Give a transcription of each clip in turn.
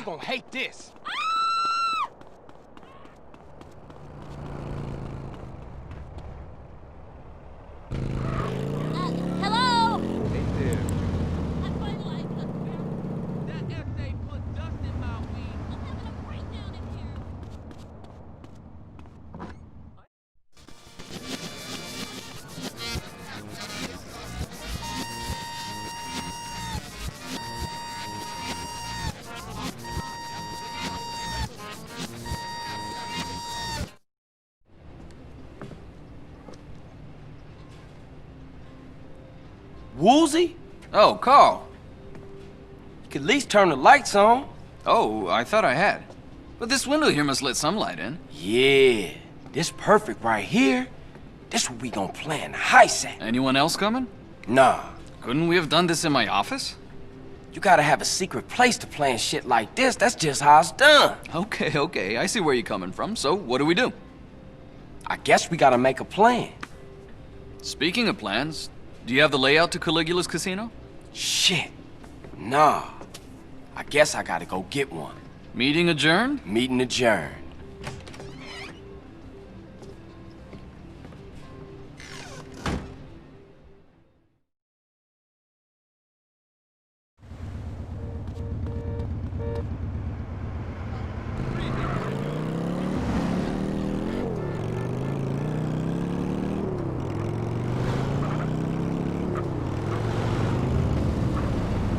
gonna hate this. Hello? Hey there. I finalized the That essay put dust in my weed. I'm having a breakdown in here. Woolsey? Oh, Carl. You could at least turn the lights on. Oh, I thought I had. But this window here must let some light in. Yeah, this perfect right here. This what we gonna plan the heist at. Anyone else coming? Nah, Couldn't we have done this in my office? you gotta have a secret place to plan shit like this. That's just how it's done. Okay, I see where you're coming from. So, what do we do? I guess we gotta make a plan. Speaking of plans, do you have the layout to Caligula's casino? Shit. Nah. I guess I gotta go get one. Meeting adjourned? Meeting adjourned.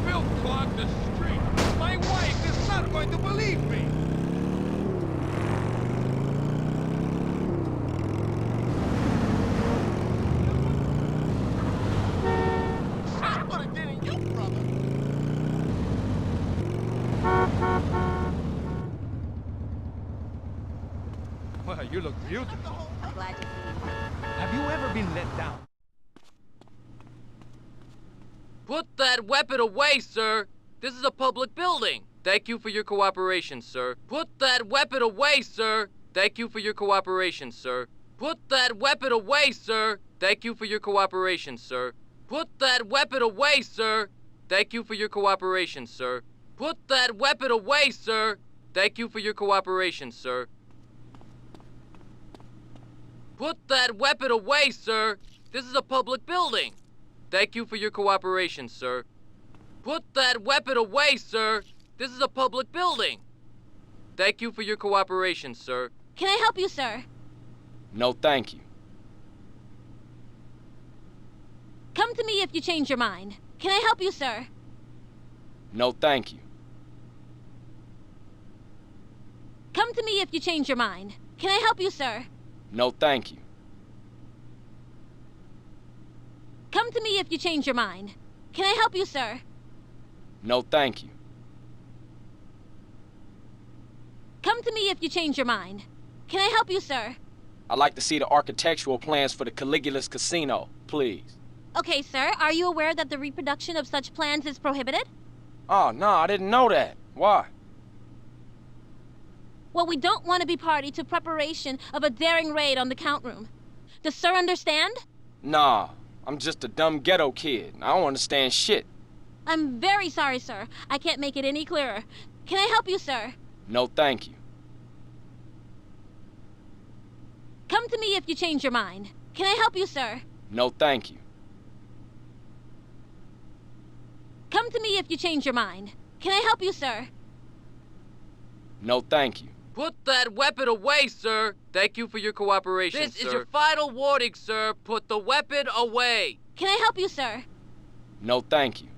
Filth clogged the street. My wife is not going to believe me. I put a dent in you, brother. Well, you look beautiful. I'm glad to see you. Have you ever been let down? Put that weapon away, sir! This is a public building! Thank you for your cooperation, sir. Put that weapon away, sir! Thank you for your cooperation, sir. Put that weapon away, sir! Thank you for your cooperation, sir. Put that weapon away, sir! Thank you for your cooperation, sir. Put that weapon away, sir! Thank you for your cooperation, sir. Put that weapon away, sir! This is a public building! Thank you for your cooperation, sir. Put that weapon away, sir! This is a public building! Thank you for your cooperation, sir. Can I help you, sir? No, thank you. Come to me if you change your mind. Can I help you, sir? No, thank you. Come to me if you change your mind. Can I help you, sir? No, thank you. Come to me if you change your mind. Can I help you, sir? No, thank you. Come to me if you change your mind. Can I help you, sir? I'd like to see the architectural plans for the Caligula's casino, please. Okay, sir. Are you aware that the reproduction of such plans is prohibited? Oh, no, I didn't know that. Why? Well, we don't want to be party to preparation of a daring raid on the count room. Does sir understand? Nah, I'm just a dumb ghetto kid. I don't understand shit. I'm very sorry, sir. I can't make it any clearer. Can I help you, sir? No, thank you. Come to me if you change your mind. Can I help you, sir? No, thank you. Come to me if you change your mind. Can I help you, sir? No, thank you. Put that weapon away, sir! Thank you for your cooperation, This sir. is your final warning, sir. Put the weapon away! Can I help you, sir? No, thank you.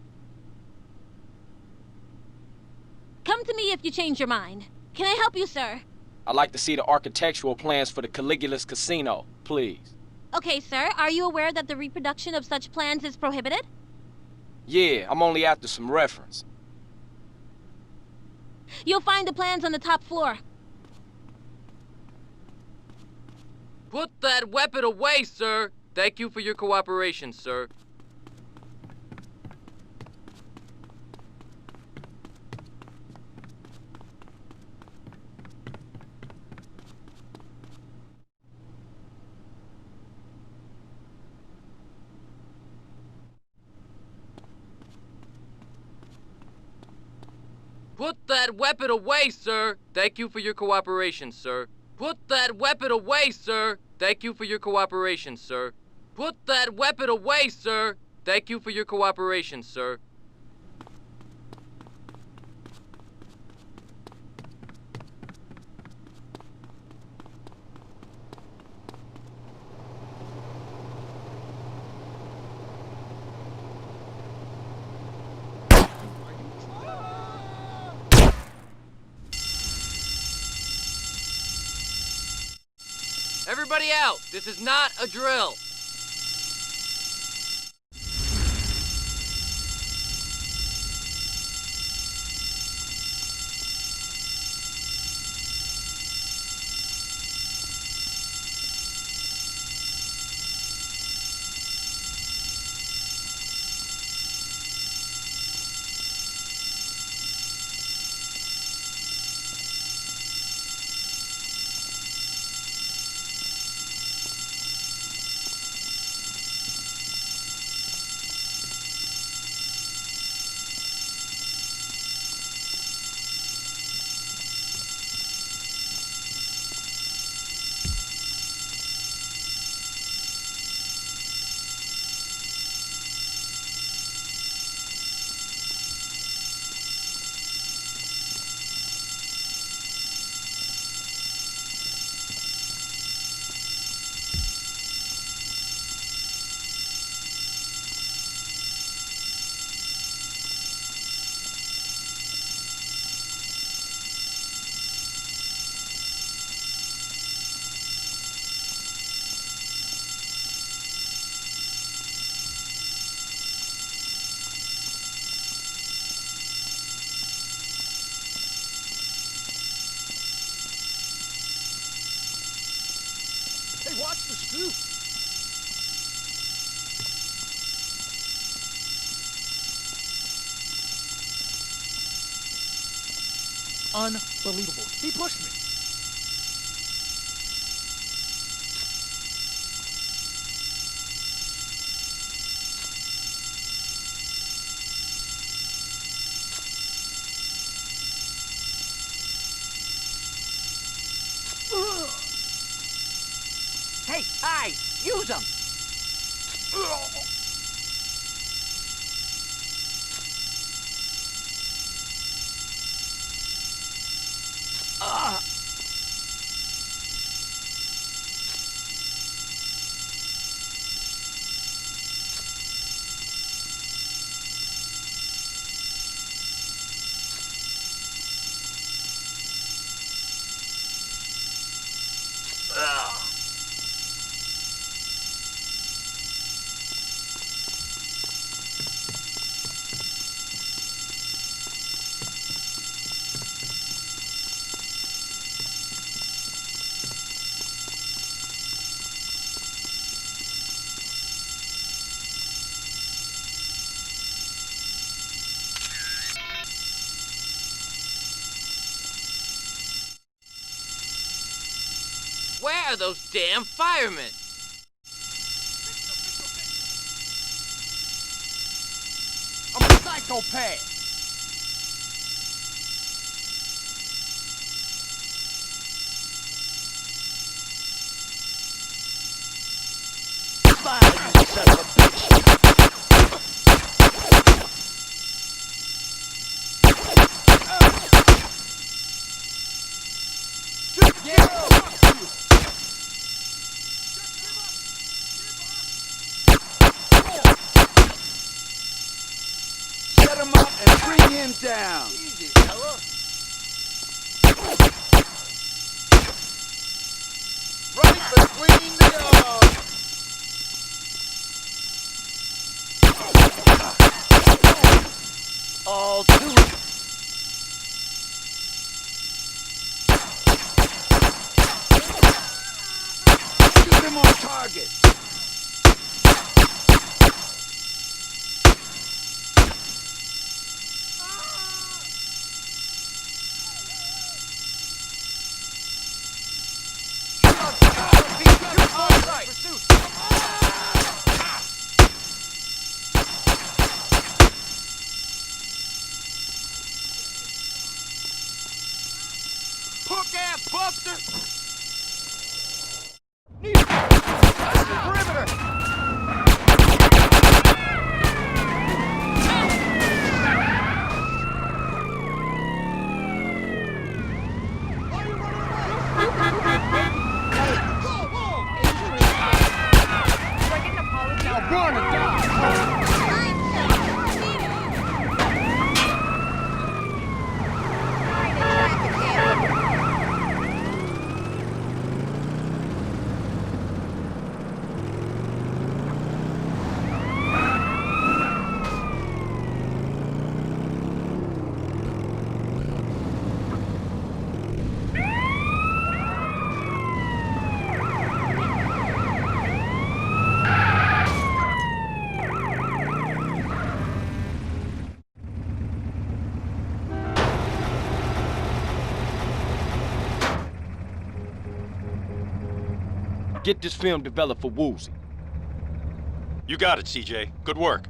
Come to me if you change your mind. Can I help you, sir? I'd like to see the architectural plans for the Caligula's casino, please. Okay, sir. Are you aware that the reproduction of such plans is prohibited? Yeah, I'm only after some reference. You'll find the plans on the top floor. Put that weapon away, sir! Thank you for your cooperation, sir. Put that weapon away, sir. Thank you for your cooperation, sir. Put that weapon away, sir. Thank you for your cooperation, sir. Put that weapon away, sir. Thank you for your cooperation, sir. Everybody out! This is not a drill! Watch the scoop! Unbelievable. He pushed me. Hey, I use them. Where are those damn firemen? I'm a psychopath. Fire, you son of a bitch. Set him up and bring him down. Easy, fella. Right between the arms. All to it. Shoot him on target. punk-ass buster! Get this film developed for Woozie. You got it, CJ. Good work.